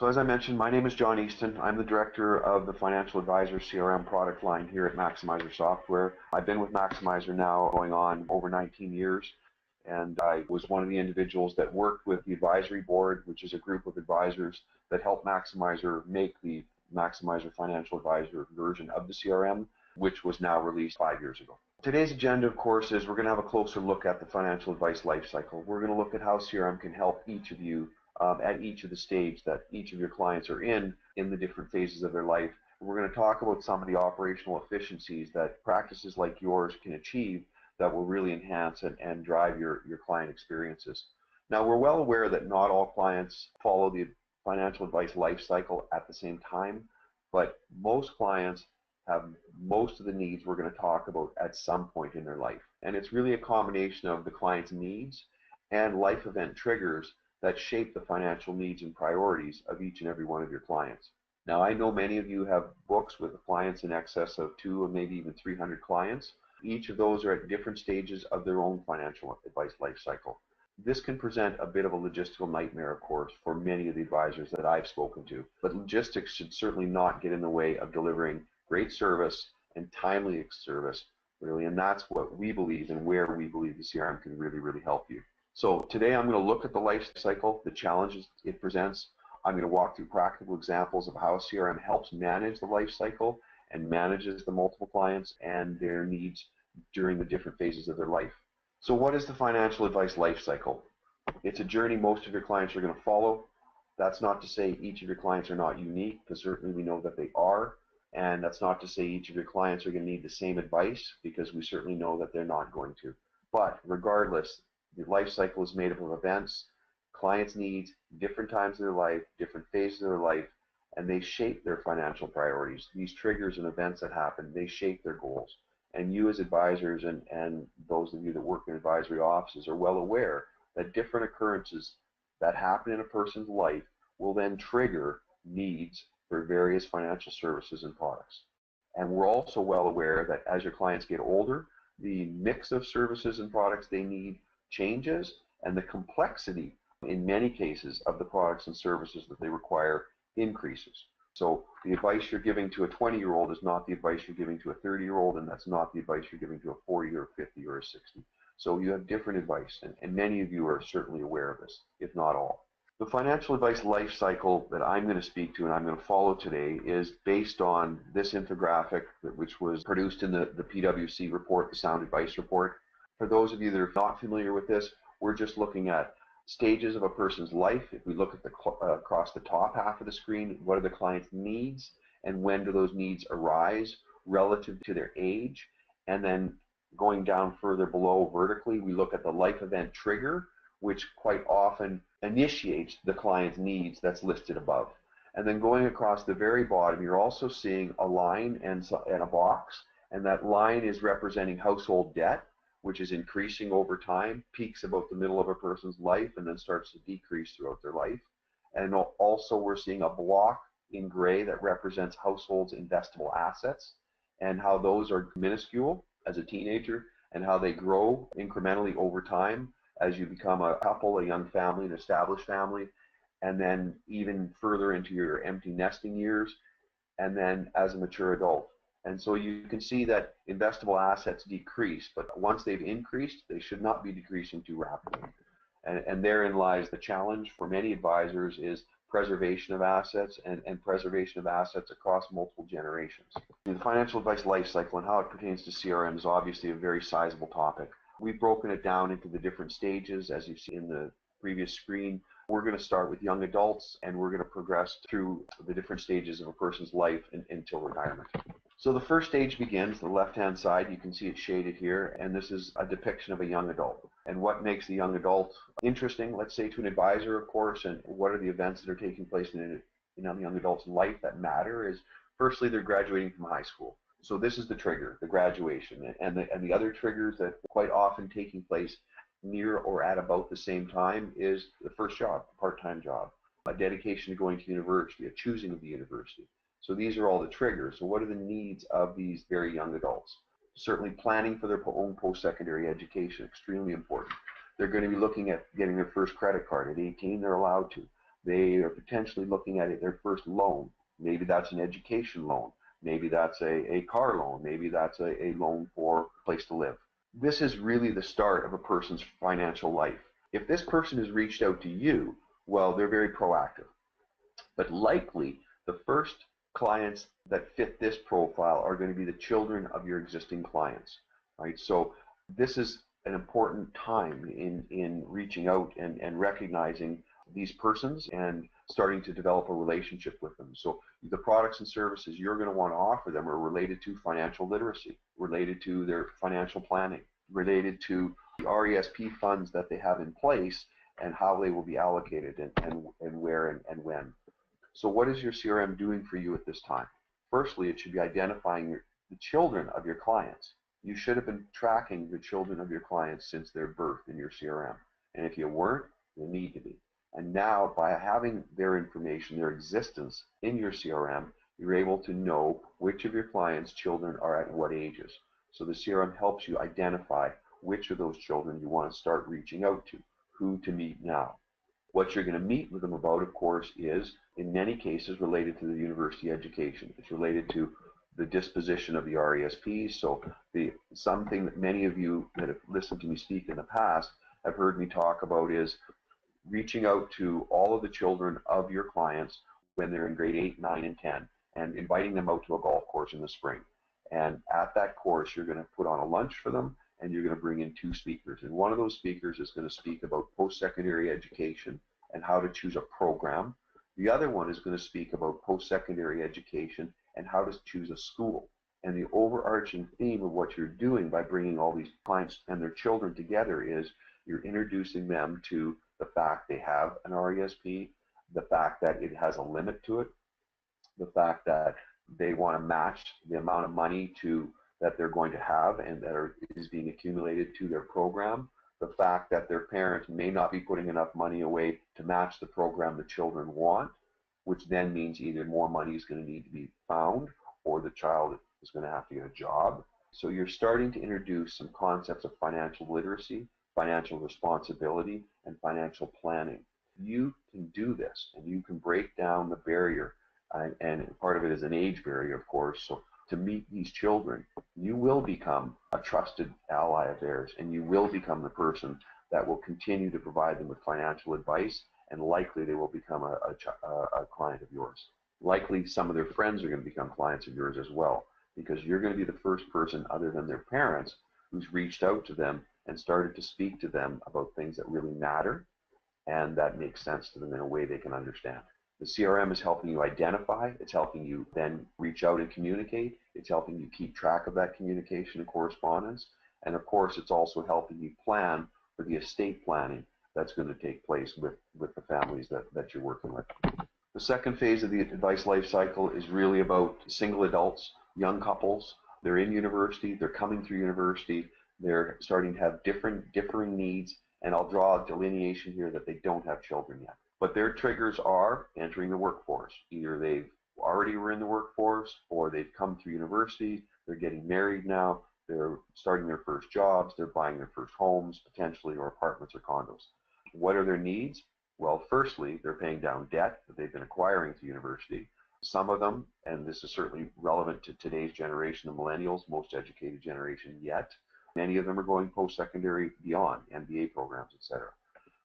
So as I mentioned, my name is John Easton. I'm the director of the Financial Advisor CRM product line here at Maximizer Software. I've been with Maximizer now going on over 19 years, and I was one of the individuals that worked with the advisory board, which is a group of advisors that helped Maximizer make the Maximizer Financial Advisor version of the CRM, which was now released 5 years ago. Today's agenda, of course, is we're going to have a closer look at the financial advice lifecycle. We're going to look at how CRM can help each of you at each of the stage that each of your clients are in the different phases of their life. We're going to talk about some of the operational efficiencies that practices like yours can achieve that will really enhance and drive your client experiences. Now, we're well aware that not all clients follow the financial advice life cycle at the same time, but most clients have most of the needs we're going to talk about at some point in their life. And it's really a combination of the client's needs and life event triggers that shape the financial needs and priorities of each and every one of your clients. Now, I know many of you have books with clients in excess of 200 or maybe even 300 clients. Each of those are at different stages of their own financial advice life cycle. This can present a bit of a logistical nightmare, of course, for many of the advisors that I've spoken to. But logistics should certainly not get in the way of delivering great service and timely service, really, and that's what we believe and where we believe the CRM can really, really help you. So today I'm going to look at the life cycle, the challenges it presents. I'm going to walk through practical examples of how CRM helps manage the life cycle and manages the multiple clients and their needs during the different phases of their life. So what is the financial advice life cycle? It's a journey most of your clients are going to follow. That's not to say each of your clients are not unique, because certainly we know that they are. And that's not to say each of your clients are going to need the same advice, because we certainly know that they're not going to. But regardless, the life cycle is made up of events, clients' needs, different times of their life, different phases of their life, and they shape their financial priorities. These triggers and events that happen, they shape their goals. And you as advisors and those of you that work in advisory offices are well aware that different occurrences that happen in a person's life will then trigger needs for various financial services and products. And we're also well aware that as your clients get older, the mix of services and products they need changes, and the complexity in many cases of the products and services that they require increases. So the advice you're giving to a 20-year-old is not the advice you're giving to a 30-year-old, and that's not the advice you're giving to a 40 or 50 or a 60. So you have different advice, and many of you are certainly aware of this, if not all. The financial advice life cycle that I'm going to speak to and I'm going to follow today is based on this infographic, which was produced in the PwC report, the Sound Advice Report. For those of you that are not familiar with this, we're just looking at stages of a person's life. If we look at across the top half of the screen, what are the client's needs and when do those needs arise relative to their age? And then going down further below vertically, we look at the life event trigger, which quite often initiates the client's needs that's listed above. And then going across the very bottom, you're also seeing a line and a box, and that line is representing household debt, which is increasing over time, peaks about the middle of a person's life, and then starts to decrease throughout their life. And also we're seeing a block in gray that represents households' investable assets and how those are minuscule as a teenager and how they grow incrementally over time as you become a couple, a young family, an established family, and then even further into your empty nesting years, and then as a mature adult. And so you can see that investable assets decrease, but once they've increased, they should not be decreasing too rapidly. And therein lies the challenge for many advisors is preservation of assets and preservation of assets across multiple generations. The financial advice life cycle and how it pertains to CRM is obviously a very sizable topic. We've broken it down into the different stages, as you've seen in the previous screen. We're going to start with young adults, and we're going to progress through the different stages of a person's life until retirement. So the first stage begins, the left-hand side, you can see it shaded here, and this is a depiction of a young adult. And what makes the young adult interesting, let's say to an advisor, of course, and what are the events that are taking place in a young adult's life that matter is, firstly, they're graduating from high school. So this is the trigger, the graduation, and the other triggers that quite often taking place near or at about the same time is the first job, a part-time job, a dedication to going to university, a choosing of the university. So these are all the triggers. So what are the needs of these very young adults? Certainly planning for their own post-secondary education, extremely important. They're going to be looking at getting their first credit card. At 18, they're allowed to. They are potentially looking at it, their first loan. Maybe that's an education loan. Maybe that's a car loan. Maybe that's a loan for a place to live. This is really the start of a person's financial life. If this person has reached out to you, well, they're very proactive. But likely, the first clients that fit this profile are going to be the children of your existing clients, right? So this is an important time in reaching out and recognizing these persons and starting to develop a relationship with them. So the products and services you're going to want to offer them are related to financial literacy, related to their financial planning, related to the RESP funds that they have in place and how they will be allocated and where and when. So what is your CRM doing for you at this time? Firstly, it should be identifying the children of your clients. You should have been tracking the children of your clients since their birth in your CRM. And if you weren't, you need to be. And now, by having their information, their existence in your CRM, you're able to know which of your clients' children are at what ages. So the CRM helps you identify which of those children you want to start reaching out to, who to meet now. What you're going to meet with them about, of course, is in many cases related to the university education. It's related to the disposition of the RESPs. So something that many of you that have listened to me speak in the past have heard me talk about is reaching out to all of the children of your clients when they're in grade 8, 9, and 10 and inviting them out to a golf course in the spring. And at that course, you're going to put on a lunch for them and you're going to bring in 2 speakers. And one of those speakers is going to speak about post-secondary education and how to choose a program. The other one is going to speak about post-secondary education and how to choose a school. And the overarching theme of what you're doing by bringing all these clients and their children together is you're introducing them to the fact they have an RESP, the fact that it has a limit to it, the fact that they want to match the amount of money that they're going to have and that is being accumulated to their program, the fact that their parents may not be putting enough money away to match the program the children want, which then means either more money is going to need to be found or the child is going to have to get a job. So you're starting to introduce some concepts of financial literacy, financial responsibility, and financial planning. You can do this and you can break down the barrier, and part of it is an age barrier, of course. So to meet these children, you will become a trusted ally of theirs, and you will become the person that will continue to provide them with financial advice, and likely they will become a client of yours. Likely some of their friends are going to become clients of yours as well, because you're going to be the first person other than their parents who's reached out to them and started to speak to them about things that really matter and that make sense to them in a way they can understand. The CRM is helping you identify, it's helping you then reach out and communicate, it's helping you keep track of that communication and correspondence, and of course it's also helping you plan for the estate planning that's going to take place with the families that you're working with. The second phase of the advice life cycle is really about single adults, young couples. They're in university, they're coming through university, they're starting to have differing needs, and I'll draw a delineation here that they don't have children yet. But their triggers are entering the workforce. Either they've already were in the workforce or they've come through university, they're getting married now, they're starting their first jobs, they're buying their first homes, potentially, or apartments or condos. What are their needs? Well, firstly, they're paying down debt that they've been acquiring through university. Some of them, and this is certainly relevant to today's generation, the millennials, most educated generation yet, many of them are going post-secondary beyond, MBA programs, etc.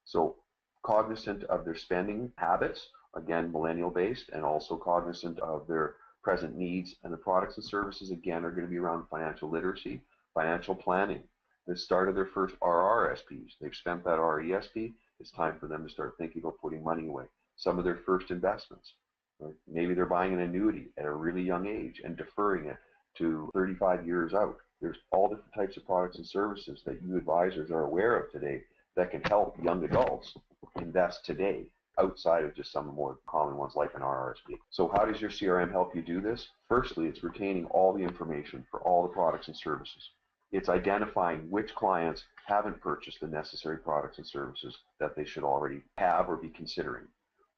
So cognizant of their spending habits, again, millennial-based, and also cognizant of their present needs, and the products and services, again, are going to be around financial literacy, financial planning, the start of their first RRSPs. They've spent that RESP. It's time for them to start thinking about putting money away. Some of their first investments. Right? Maybe they're buying an annuity at a really young age and deferring it to 35 years out. There's all different types of products and services that you advisors are aware of today that can help young adults invest today outside of just some more common ones like an RRSP. So how does your CRM help you do this? Firstly, it's retaining all the information for all the products and services. It's identifying which clients haven't purchased the necessary products and services that they should already have or be considering.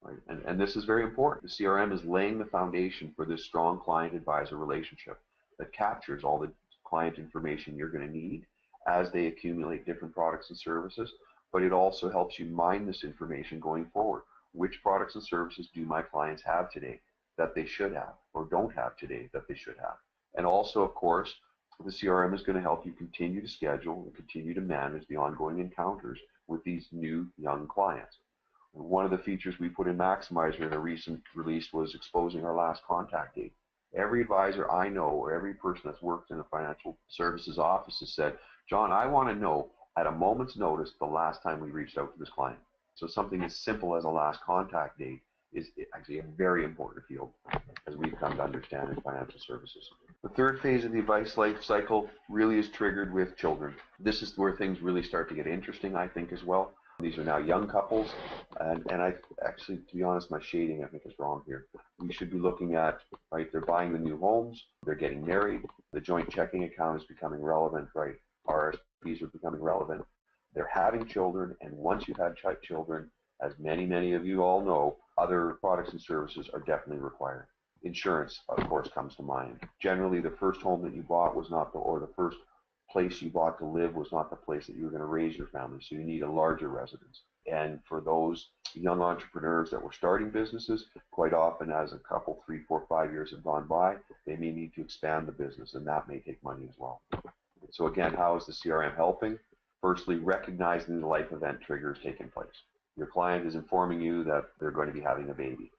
Right? And this is very important. The CRM is laying the foundation for this strong client-advisor relationship that captures all the client information you're going to need as they accumulate different products and services, but it also helps you mine this information going forward. which products and services do my clients have today that they should have, or don't have today that they should have. And also, of course, the CRM is going to help you continue to schedule and continue to manage the ongoing encounters with these new young clients. One of the features we put in Maximizer in a recent release was exposing our last contact date. Every advisor I know, or every person that's worked in a financial services office has said, John, I want to know at a moment's notice the last time we reached out to this client. So something as simple as a last contact date is actually a very important field, as we've come to understand in financial services. The third phase of the advice life cycle really is triggered with children. This is where things really start to get interesting, I think, as well. These are now young couples, and I actually, to be honest, my shading I think is wrong here. We should be looking at, right, they're buying the new homes, they're getting married, the joint checking account is becoming relevant, right, RSPs are becoming relevant, they're having children, and once you've had children, as many of you all know, other products and services are definitely required. Insurance, of course, comes to mind. Generally, the first home that you bought was not or the first place you bought to live was not the place that you were going to raise your family, so you need a larger residence. And for those young entrepreneurs that were starting businesses, quite often as a couple, 3, 4, 5 years have gone by, they may need to expand the business, and that may take money as well. So again, how is the CRM helping? Firstly, recognizing the life event triggers taking place. Your client is informing you that they're going to be having a baby.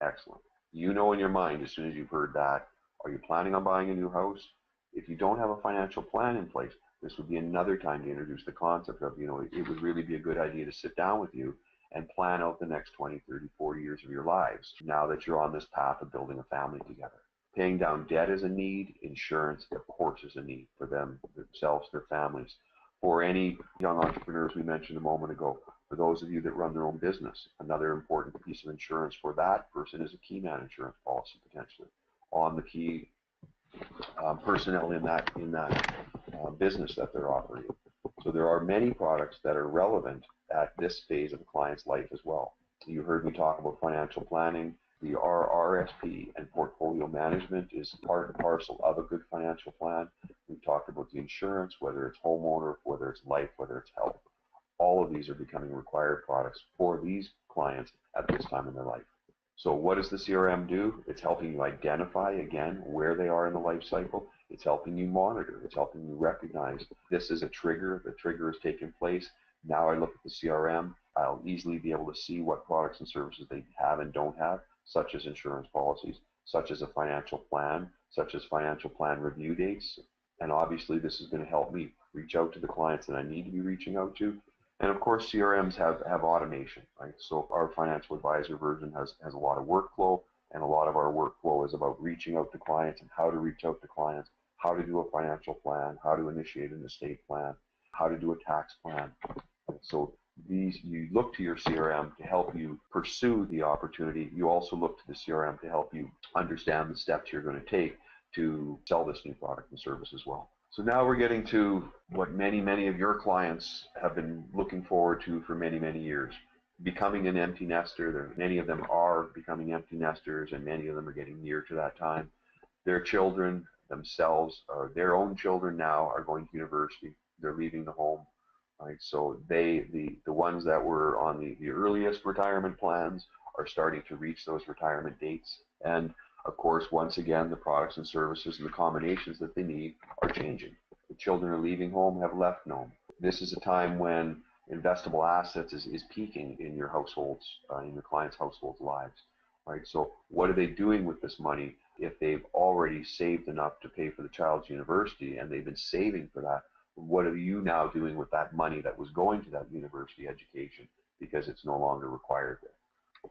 Excellent. You know in your mind, as soon as you've heard that, are you planning on buying a new house? If you don't have a financial plan in place, this would be another time to introduce the concept of, it would really be a good idea to sit down with you and plan out the next 20, 30, 40 years of your lives now that you're on this path of building a family together. Paying down debt is a need. Insurance, of course, is a need for themselves, their families. For any young entrepreneurs we mentioned a moment ago, for those of you that run their own business, another important piece of insurance for that person is a key man insurance policy potentially on the key personnel in that business that they're operating. So there are many products that are relevant at this phase of a client's life as well. You heard me talk about financial planning. The RRSP and portfolio management is part and parcel of a good financial plan. We've talked about the insurance, whether it's homeowner, whether it's life, whether it's health. All of these are becoming required products for these clients at this time in their life. So what does the CRM do? It's helping you identify, again, where they are in the life cycle. It's helping you monitor. It's helping you recognize this is a trigger. The trigger is taking place. Now I look at the CRM. I'll easily be able to see what products and services they have and don't have, such as insurance policies, such as a financial plan, such as financial plan review dates. And obviously, this is going to help me reach out to the clients that I need to be reaching out to. And of course, CRMs have automation, right? So our financial advisor version has a lot of workflow, and a lot of our workflow is about reaching out to clients and how to reach out to clients, how to do a financial plan, how to initiate an estate plan, how to do a tax plan. So you look to your CRM to help you pursue the opportunity. You also look to the CRM to help you understand the steps you're going to take to sell this new product and service as well. So now we're getting to what many of your clients have been looking forward to for many years. Becoming an empty nester. Many of them are becoming empty nesters, and many of them are getting near to that time. Their children themselves, or their own children now, are going to university. They're leaving the home. Right? So the ones that were on the earliest retirement plans are starting to reach those retirement dates. And of course, once again, the products and services and the combinations that they need are changing. The children are leaving home, have left home. This is a time when investable assets is peaking in your households, in your clients' households' lives. Right? So what are they doing with this money if they've already saved enough to pay for the child's university and they've been saving for that? What are you now doing with that money that was going to that university education because it's no longer required there?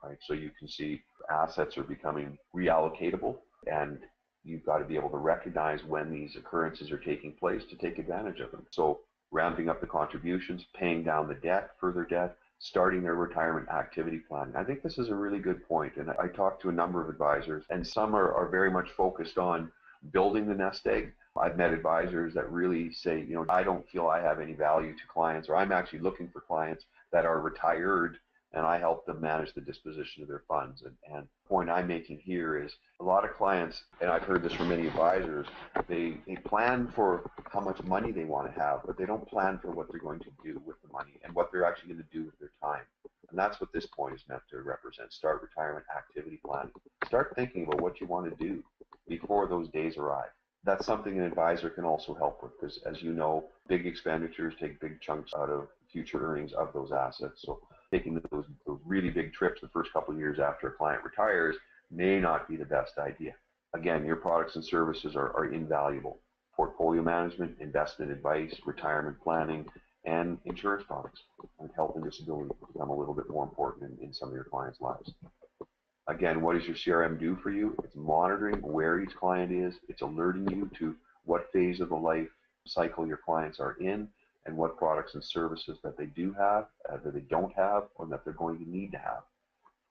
Right? So you can see assets are becoming reallocatable, and you've got to be able to recognize when these occurrences are taking place to take advantage of them. So ramping up the contributions, paying down the debt, further debt, starting their retirement activity plan. I think this is a really good point, and I talked to a number of advisors, and some are very much focused on building the nest egg. I've met advisors that really say, I don't feel I have any value to clients, or I'm actually looking for clients that are retired, and I help them manage the disposition of their funds. And the point I'm making here is a lot of clients, and I've heard this from many advisors, they plan for how much money they want to have, but they don't plan for what they're going to do with the money and what they're actually going to do with their time. And that's what this point is meant to represent. Start retirement activity planning. Start thinking about what you want to do before those days arrive. That's something an advisor can also help with, because as you know, big expenditures take big chunks out of future earnings of those assets. So taking those really big trips the first couple of years after a client retires may not be the best idea. Again, your products and services are invaluable. Portfolio management, investment advice, retirement planning, and insurance products. And health and disability become a little bit more important in some of your clients' lives. Again, what does your CRM do for you? It's monitoring where each client is. It's alerting you to what phase of the life cycle your clients are in and what products and services that they do have, that they don't have, or that they're going to need to have.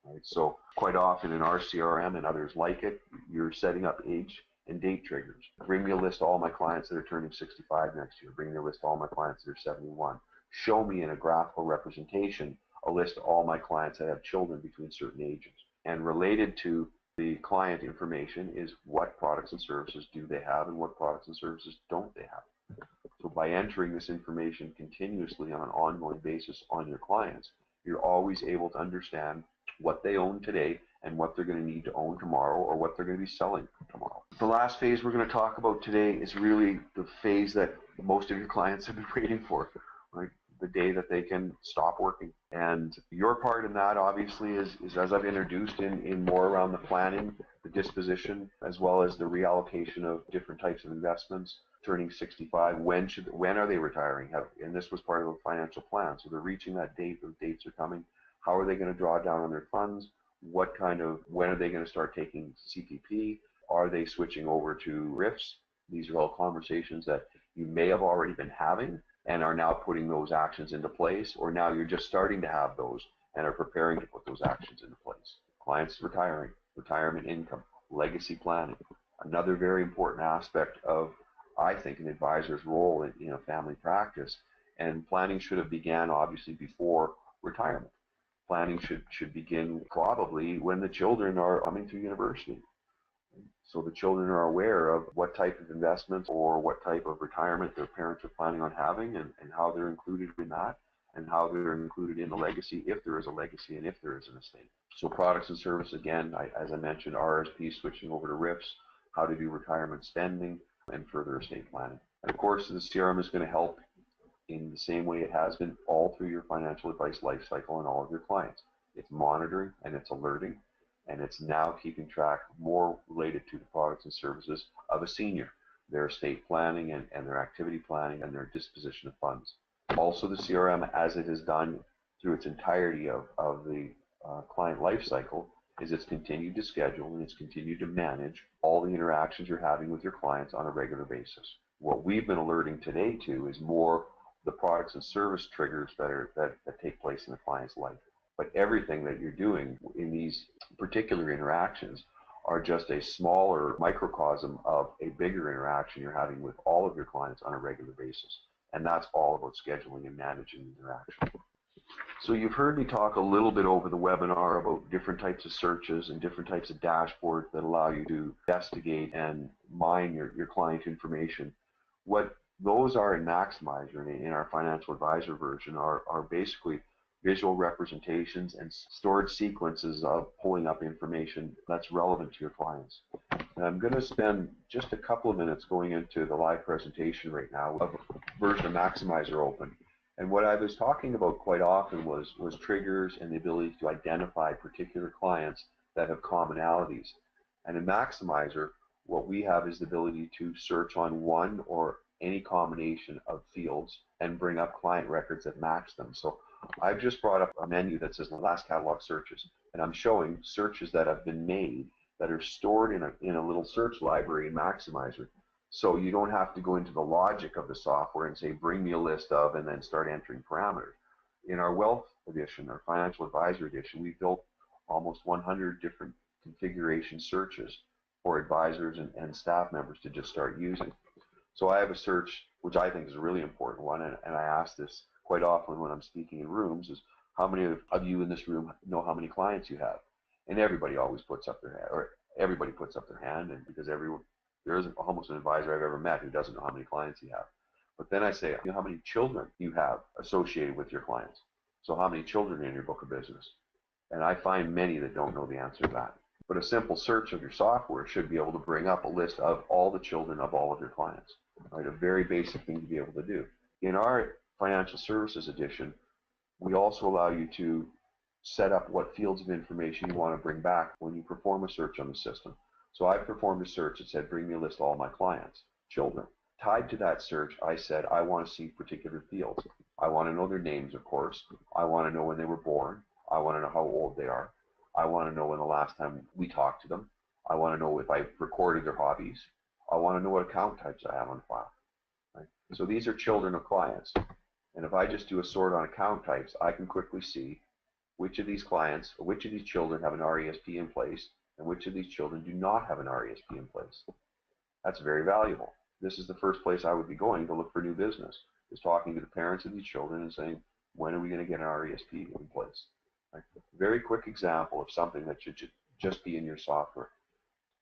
Right? So quite often in our CRM and others like it, you're setting up age and date triggers. Bring me a list of all my clients that are turning 65 next year. Bring me a list of all my clients that are 71. Show me in a graphical representation a list of all my clients that have children between certain ages. And related to the client information is what products and services do they have and what products and services don't they have. So by entering this information continuously on an ongoing basis on your clients, you're always able to understand what they own today and what they're going to need to own tomorrow or what they're going to be selling tomorrow. The last phase we're going to talk about today is really the phase that most of your clients have been waiting for, right? The day that they can stop working. And your part in that obviously is as I've introduced in more around the planning, the disposition, as well as the reallocation of different types of investments. Turning 65, when are they retiring? And this was part of the financial plan. So they're reaching that date, those dates are coming. How are they going to draw down on their funds? When are they going to start taking CPP? Are they switching over to RIFs? These are all conversations that you may have already been having and are now putting those actions into place, or now you're just starting to have those and are preparing to put those actions into place. Clients retiring, retirement income, legacy planning. Another very important aspect of, I think, an advisor's role in a family practice, and planning should have began obviously before retirement. Planning should begin probably when the children are coming through university. So the children are aware of what type of investments or what type of retirement their parents are planning on having and how they're included in that and how they're included in the legacy if there is a legacy and if there is an estate. So products and service, again, as I mentioned, RSP switching over to RIFs, how to do retirement spending and further estate planning. And of course, the CRM is going to help in the same way it has been all through your financial advice life cycle and all of your clients. It's monitoring and it's alerting, and it's now keeping track more related to the products and services of a senior, their estate planning and their activity planning and their disposition of funds. Also, the CRM, as it has done through its entirety of the client life cycle, is it's continued to schedule and it's continued to manage all the interactions you're having with your clients on a regular basis. What we've been alerting today to is more the products and service triggers that take place in the client's life. But everything that you're doing in these particular interactions are just a smaller microcosm of a bigger interaction you're having with all of your clients on a regular basis. And that's all about scheduling and managing the interaction. So you've heard me talk a little bit over the webinar about different types of searches and different types of dashboards that allow you to investigate and mine your client information. What those are in Maximizer, in our financial advisor version, are basically visual representations and stored sequences of pulling up information that's relevant to your clients. And I'm going to spend just a couple of minutes going into the live presentation right now of a version of Maximizer open. And what I was talking about quite often was triggers and the ability to identify particular clients that have commonalities. And in Maximizer, what we have is the ability to search on one or any combination of fields and bring up client records that match them. So I've just brought up a menu that says last catalog searches, and I'm showing searches that have been made that are stored in a little search library in Maximizer. So you don't have to go into the logic of the software and say, bring me a list of, and then start entering parameters. In our Wealth edition, our Financial Advisor edition, we built almost 100 different configuration searches for advisors and staff members to just start using. So I have a search, which I think is a really important one, and I ask this quite often when I'm speaking in rooms, is how many of you in this room know how many clients you have? And everybody always puts up their hand, or everybody puts up their hand, and because there isn't almost an advisor I've ever met who doesn't know how many clients you have. But then I say, you know how many children you have associated with your clients? So how many children are in your book of business? And I find many that don't know the answer to that. But a simple search of your software should be able to bring up a list of all the children of all of your clients, right? A very basic thing to be able to do. In our financial services edition, we also allow you to set up what fields of information you want to bring back when you perform a search on the system. So I performed a search that said, bring me a list of all my clients, children. Tied to that search, I said, I want to see particular fields. I want to know their names, of course. I want to know when they were born. I want to know how old they are. I want to know when the last time we talked to them. I want to know if I recorded their hobbies. I want to know what account types I have on file. Right? So these are children of clients. And if I just do a sort on account types, I can quickly see which of these clients, or which of these children have an RESP in place, and which of these children do not have an RESP in place. That's very valuable. This is the first place I would be going to look for new business, is talking to the parents of these children and saying, when are we going to get an RESP in place? Right? Very quick example of something that should just be in your software.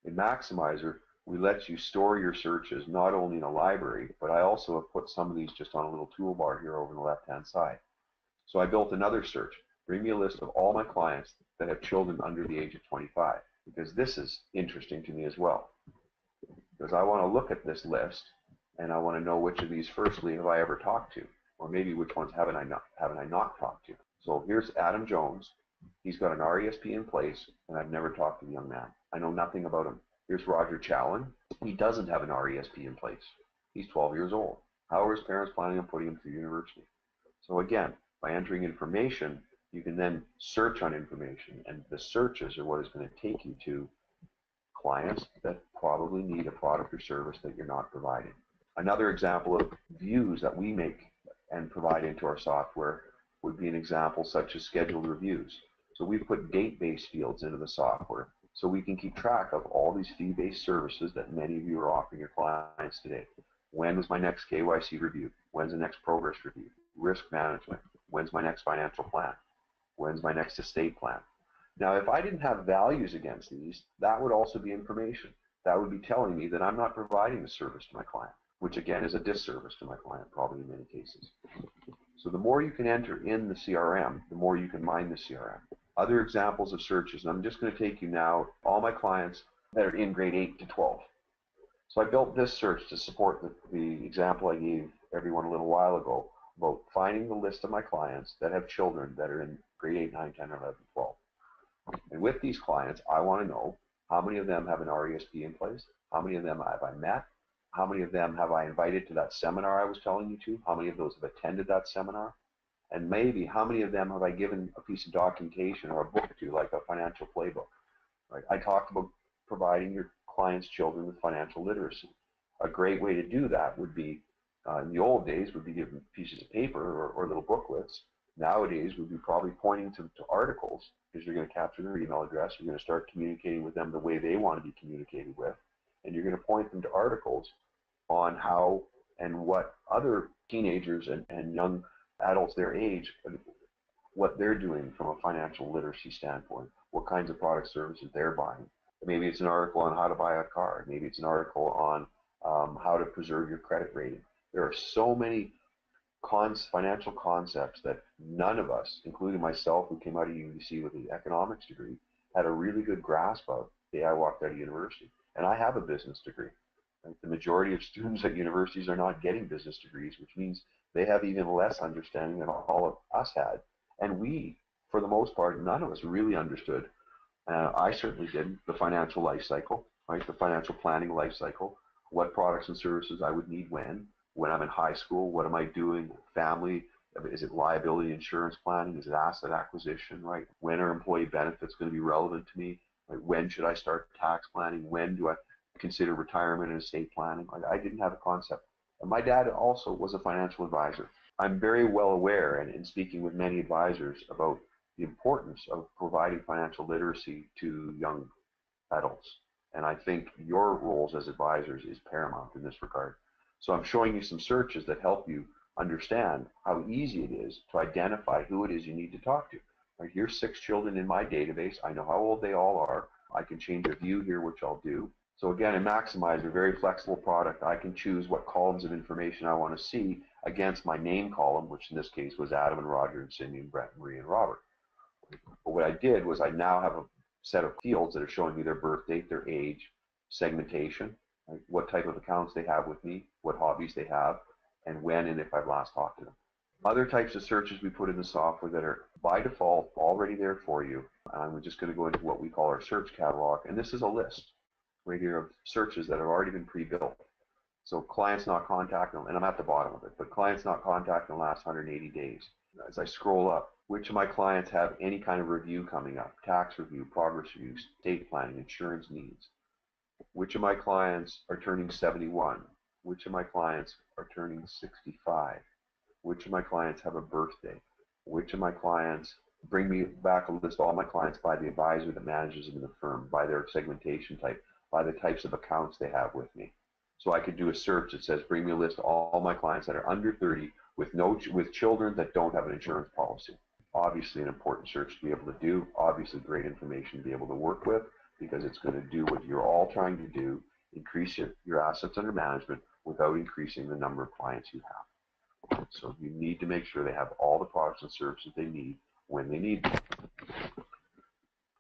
In Maximizer, we let you store your searches not only in a library, but I also have put some of these just on a little toolbar here over on the left-hand side. So I built another search. Bring me a list of all my clients that have children under the age of 25, because this is interesting to me as well. Because I want to look at this list, and I want to know which of these, firstly, have I ever talked to, or maybe which ones haven't I not talked to. So here's Adam Jones. He's got an RESP in place, and I've never talked to the young man. I know nothing about him. Here's Roger Challen. He doesn't have an RESP in place. He's 12 years old. How are his parents planning on putting him through university? So again, by entering information, you can then search on information, and the searches are what is going to take you to clients that probably need a product or service that you're not providing. Another example of views that we make and provide into our software would be an example such as scheduled reviews. So we've put date-based fields into the software so we can keep track of all these fee-based services that many of you are offering your clients today. When is my next KYC review? When's the next progress review? Risk management. When's my next financial plan? When's my next estate plan? Now, if I didn't have values against these, that would also be information. That would be telling me that I'm not providing a service to my client, which again is a disservice to my client, probably in many cases. So the more you can enter in the CRM, the more you can mine the CRM. Other examples of searches, and I'm just going to take you now, all my clients that are in grade 8 to 12. So I built this search to support the example I gave everyone a little while ago about finding the list of my clients that have children that are in grade 8, 9, 10, 11, 12. And with these clients, I want to know how many of them have an RESP in place, how many of them have I met, how many of them have I invited to that seminar I was telling you to, how many of those have attended that seminar, and maybe how many of them have I given a piece of documentation or a book to, like a financial playbook. Right? I talked about providing your clients' children with financial literacy. A great way to do that would be, in the old days, would be giving pieces of paper or little booklets. Nowadays, we'd be probably pointing to articles, because you're going to capture their email address. You're going to start communicating with them the way they want to be communicated with. And you're going to point them to articles on how and what other teenagers and young adults their age, what they're doing from a financial literacy standpoint, what kinds of product services they're buying. Maybe it's an article on how to buy a car. Maybe it's an article on how to preserve your credit rating. There are so many financial concepts that none of us, including myself, who came out of UBC with an economics degree, had a really good grasp of the day I walked out of university. And I have a business degree. Right? The majority of students at universities are not getting business degrees, which means they have even less understanding than all of us had. And we, for the most part, none of us really understood. I certainly didn't, the financial life cycle, right? The financial planning life cycle, what products and services I would need when I'm in high school, what am I doing, family, is it liability insurance planning, is it asset acquisition, right? When are employee benefits going to be relevant to me? Right? When should I start tax planning? When do I consider retirement and estate planning? Like, I didn't have a concept. And my dad also was a financial advisor. I'm very well aware, and in speaking with many advisors, about the importance of providing financial literacy to young adults. And I think your roles as advisors is paramount in this regard. So I'm showing you some searches that help you understand how easy it is to identify who it is you need to talk to. Right, here's 6 children in my database. I know how old they all are. I can change a view here, which I'll do. So again, in Maximizer, a very flexible product, I can choose what columns of information I want to see against my name column, which in this case was Adam and Roger and Cindy and Brett and Marie and Robert. But what I did was I now have a set of fields that are showing me their birth date, their age, segmentation, right, what type of accounts they have with me, what hobbies they have, and when and if I've last talked to them. Other types of searches we put in the software that are by default already there for you. I'm just going to go into what we call our search catalog, and this is a list right here of searches that have already been pre-built. So clients not contacted, and I'm at the bottom of it, but clients not contacted in the last 180 days. As I scroll up, which of my clients have any kind of review coming up? Tax review, progress review, estate planning, insurance needs. Which of my clients are turning 71? Which of my clients are turning 65? Which of my clients have a birthday? Which of my clients, bring me back a list of all my clients by the advisor that manages them in the firm, by their segmentation type, by the types of accounts they have with me. So I could do a search that says, bring me a list of all my clients that are under 30 with children that don't have an insurance policy. Obviously an important search to be able to do, obviously great information to be able to work with, because it's going to do what you're all trying to do, increase your assets under management without increasing the number of clients you have. So you need to make sure they have all the products and services they need when they need them.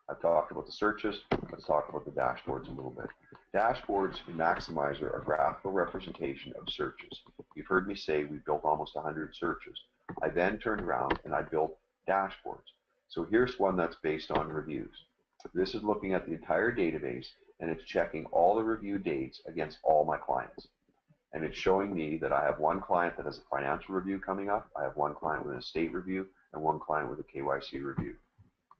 I've talked about the searches. Let's talk about the dashboards a little bit. Dashboards in Maximizer are graphical representation of searches. You've heard me say we built almost 100 searches. I then turned around and I built dashboards. So here's one that's based on reviews. This is looking at the entire database, and it's checking all the review dates against all my clients. And it's showing me that I have one client that has a financial review coming up, I have one client with an estate review, and one client with a KYC review.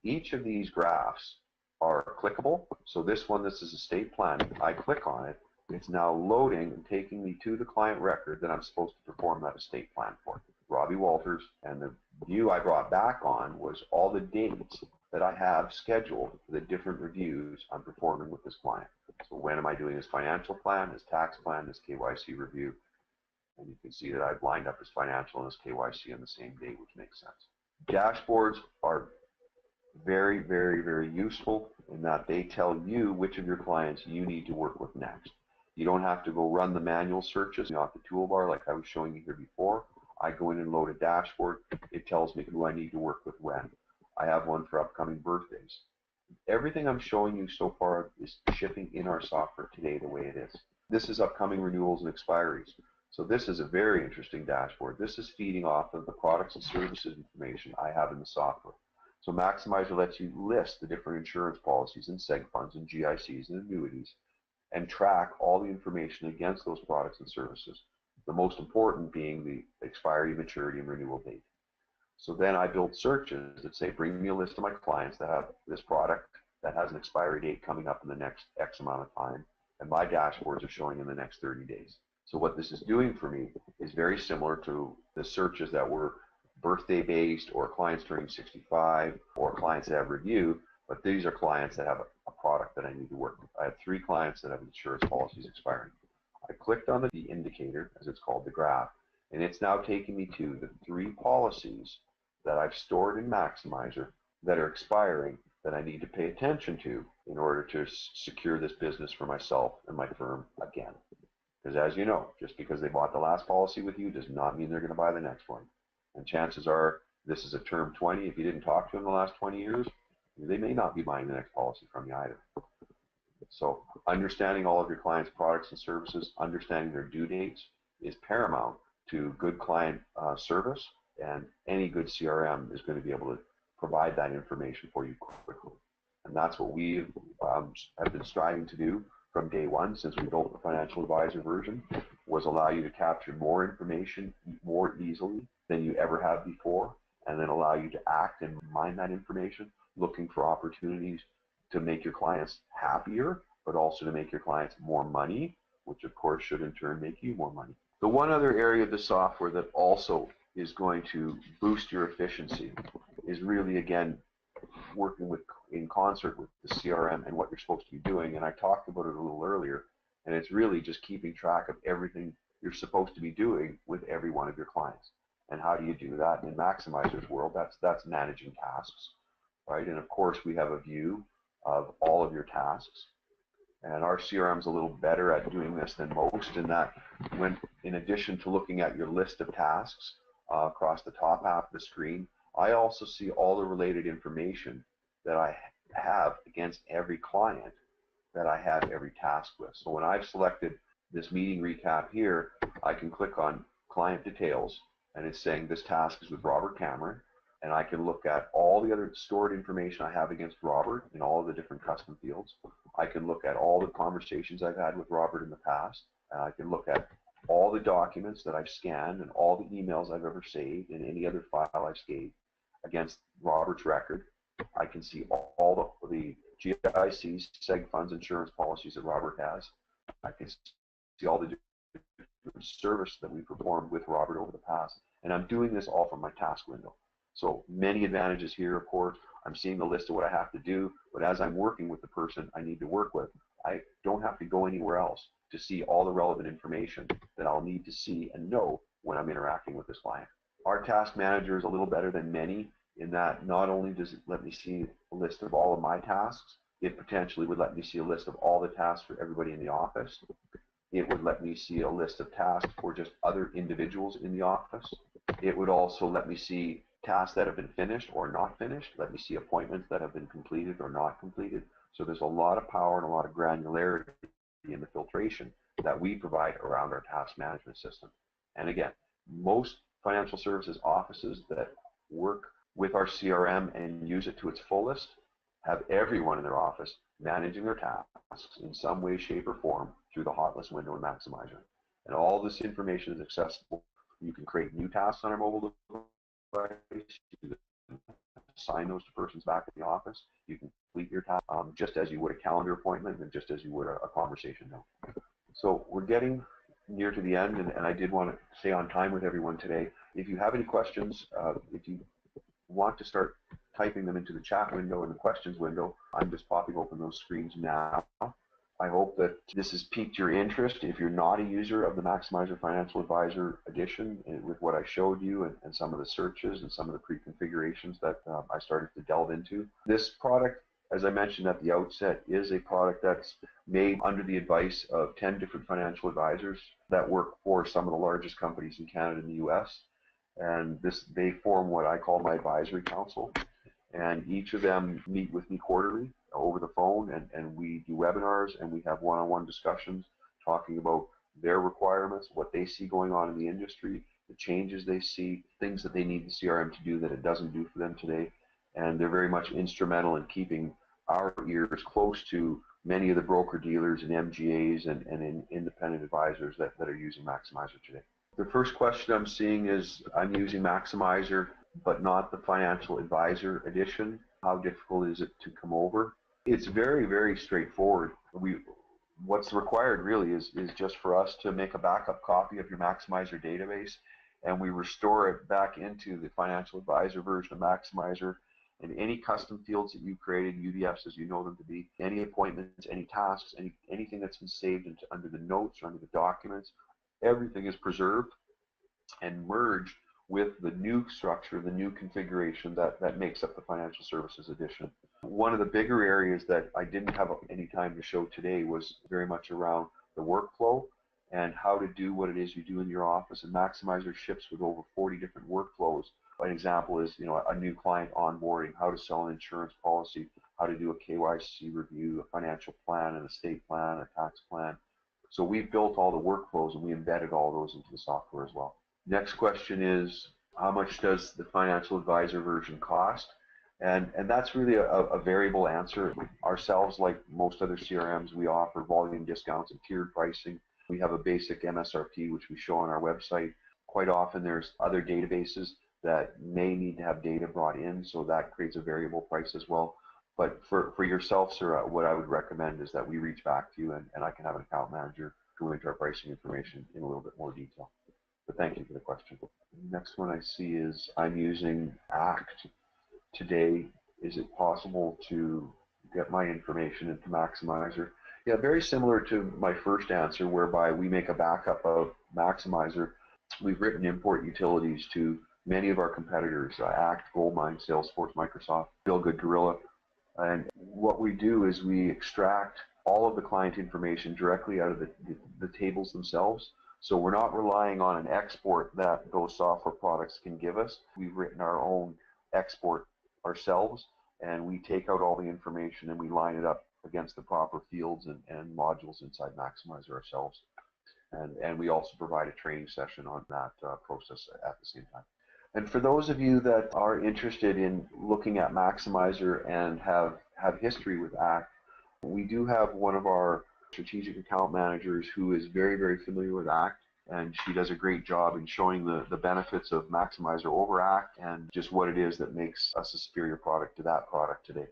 Each of these graphs are clickable. So this one, this is estate planning. I click on it. It's now loading and taking me to the client record that I'm supposed to perform that estate plan for, Robbie Walters. And the view I brought back on was all the dates that I have scheduled for the different reviews I'm performing with this client. So when am I doing his financial plan, his tax plan, his KYC review? And you can see that I've lined up his financial and his KYC on the same date, which makes sense. Dashboards are very, very, very useful in that they tell you which of your clients you need to work with next. You don't have to go run the manual searches off the toolbar like I was showing you here before. I go in and load a dashboard. It tells me who I need to work with when. I have one for upcoming birthdays. Everything I'm showing you so far is shipping in our software today the way it is. This is upcoming renewals and expiries. So this is a very interesting dashboard. This is feeding off of the products and services information I have in the software. So Maximizer lets you list the different insurance policies and seg funds and GICs and annuities and track all the information against those products and services. The most important being the expiry, maturity, and renewal date. So then I built searches that say, bring me a list of my clients that have this product that has an expiry date coming up in the next X amount of time, and my dashboards are showing in the next 30 days. So what this is doing for me is very similar to the searches that were birthday based, or clients turning 65, or clients that have review, but these are clients that have a product that I need to work with. I have 3 clients that have insurance policies expiring. I clicked on the indicator, as it's called, the graph, and it's now taking me to the 3 policies that I've stored in Maximizer that are expiring that I need to pay attention to in order to secure this business for myself and my firm again. Because as you know, just because they bought the last policy with you does not mean they're going to buy the next one. And chances are this is a term 20. If you didn't talk to them the last 20 years, they may not be buying the next policy from you either. So understanding all of your clients' products and services, understanding their due dates is paramount to good client service, and any good CRM is going to be able to provide that information for you quickly. And that's what we have been striving to do from day one since we built the financial advisor version, was allow you to capture more information more easily than you ever have before, and then allow you to act and mine that information, looking for opportunities to make your clients happier, but also to make your clients more money, which of course should in turn make you more money. The one other area of the software that also is going to boost your efficiency is really, again, working in concert with the CRM and what you're supposed to be doing. And I talked about it a little earlier, and it's really just keeping track of everything you're supposed to be doing with every one of your clients. And how do you do that? In Maximizer's world, that's managing tasks, right? And of course, we have a view of all of your tasks. And our CRM is a little better at doing this than most, in that when, in addition to looking at your list of tasks across the top half of the screen, I also see all the related information that I have against every client that I have every task with. So when I've selected this meeting recap here, I can click on client details, and it's saying this task is with Robert Cameron, and I can look at all the other stored information I have against Robert in all of the different custom fields. I can look at all the conversations I've had with Robert in the past. I can look at all the documents that I've scanned and all the emails I've ever saved and any other file I've saved against Robert's record. I can see all the GICs, seg funds, insurance policies that Robert has. I can see all the different service that we performed with Robert over the past. And I'm doing this all from my task window. So many advantages here, of course. I'm seeing the list of what I have to do, but as I'm working with the person I need to work with, I don't have to go anywhere else to see all the relevant information that I'll need to see and know when I'm interacting with this client. Our task manager is a little better than many in that not only does it let me see a list of all of my tasks, it potentially would let me see a list of all the tasks for everybody in the office. It would let me see a list of tasks for just other individuals in the office. It would also let me see tasks that have been finished or not finished, let me see appointments that have been completed or not completed. So there's a lot of power and a lot of granularity in the filtration that we provide around our task management system. And again, most financial services offices that work with our CRM and use it to its fullest have everyone in their office managing their tasks in some way, shape, or form through the hot list window in Maximizer. And all this information is accessible. You can create new tasks on our mobile device. You can assign those to persons back in the office. You can complete your task just as you would a calendar appointment and just as you would a conversation note. So we're getting near to the end, and I did want to stay on time with everyone today. If you have any questions, if you want to start typing them into the chat window and the questions window, I'm just popping open those screens now. I hope that this has piqued your interest. If you're not a user of the Maximizer Financial Advisor edition, with what I showed you and some of the searches and some of the pre-configurations that I started to delve into, this product, as I mentioned at the outset, is a product that's made under the advice of 10 different financial advisors that work for some of the largest companies in Canada and the US. And they form what I call my advisory council. And each of them meet with me quarterly over the phone, and we do webinars, and we have one-on-one discussions talking about their requirements, what they see going on in the industry, the changes they see, things that they need the CRM to do that it doesn't do for them today. And they're very much instrumental in keeping our ears close to many of the broker-dealers and MGAs and independent advisors that are using Maximizer today. The first question I'm seeing is, I'm using Maximizer, but not the Financial Advisor edition. How difficult is it to come over? It's very, very straightforward. What's required really is just for us to make a backup copy of your Maximizer database, and we restore it back into the Financial Advisor version of Maximizer. And any custom fields that you created, UDFs as you know them to be, any appointments, any tasks, anything that's been saved under the notes or under the documents, everything is preserved and merged with the new structure, the new configuration that makes up the Financial Services Edition. One of the bigger areas that I didn't have any time to show today was very much around the workflow and how to do what it is you do in your office. And Maximizer ships with over 40 different workflows. An example is, a new client onboarding, how to sell an insurance policy, how to do a KYC review, a financial plan, an estate plan, a tax plan. So we've built all the workflows and we embedded all those into the software as well. Next question is, how much does the Financial Advisor version cost? And that's really a variable answer. Ourselves, like most other CRMs, we offer volume discounts and tiered pricing. We have a basic MSRP, which we show on our website. Quite often there's other databases that may need to have data brought in, so that creates a variable price as well. But for yourself, sir, what I would recommend is that we reach back to you, and I can have an account manager go into our pricing information in a little bit more detail. But thank you for the question. Next one I see is, I'm using ACT today. Is it possible to get my information into Maximizer? Yeah, very similar to my first answer, whereby we make a backup of Maximizer. We've written import utilities to many of our competitors, ACT, Goldmine, Salesforce, Microsoft, Feel Good, Gorilla. And what we do is we extract all of the client information directly out of the tables themselves. So we're not relying on an export that those software products can give us. We've written our own export ourselves, and we take out all the information and we line it up against the proper fields and modules inside Maximizer ourselves. And we also provide a training session on that process at the same time. And for those of you that are interested in looking at Maximizer and have history with ACT, we do have one of our strategic account managers who is very, very familiar with ACT, and she does a great job in showing the benefits of Maximizer over ACT and just what it is that makes us a superior product to that product today.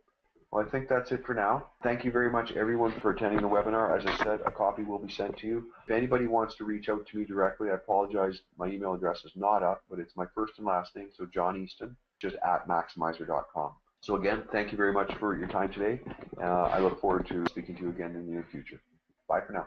Well, I think that's it for now. Thank you very much, everyone, for attending the webinar. As I said, a copy will be sent to you. If anybody wants to reach out to me directly, I apologize, my email address is not up, but it's my first and last name, so John Easton, just at maximizer.com. So again, thank you very much for your time today. I look forward to speaking to you again in the near future. Bye for now.